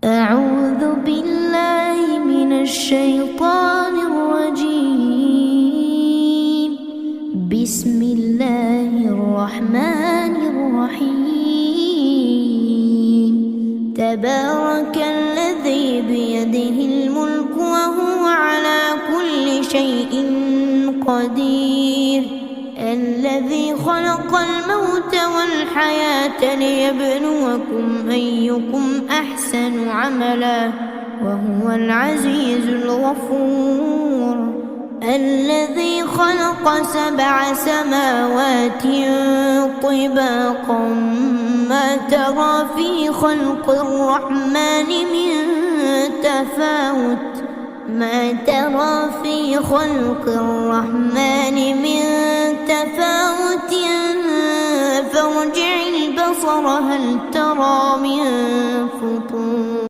أعوذ بالله من الشيطان الرجيم. بسم الله الرحمن الرحيم. تبارك الذي بيده الملك وهو على كل شيء قدير. الذي خلق الموت والحياة ليبلوكم أيكم أحسن عملا وهو العزيز الغفور. الذي خلق 7 سماوات طباقا ما ترى في خلق الرحمن من تفاوت فارجع البصر هل ترى من فطور.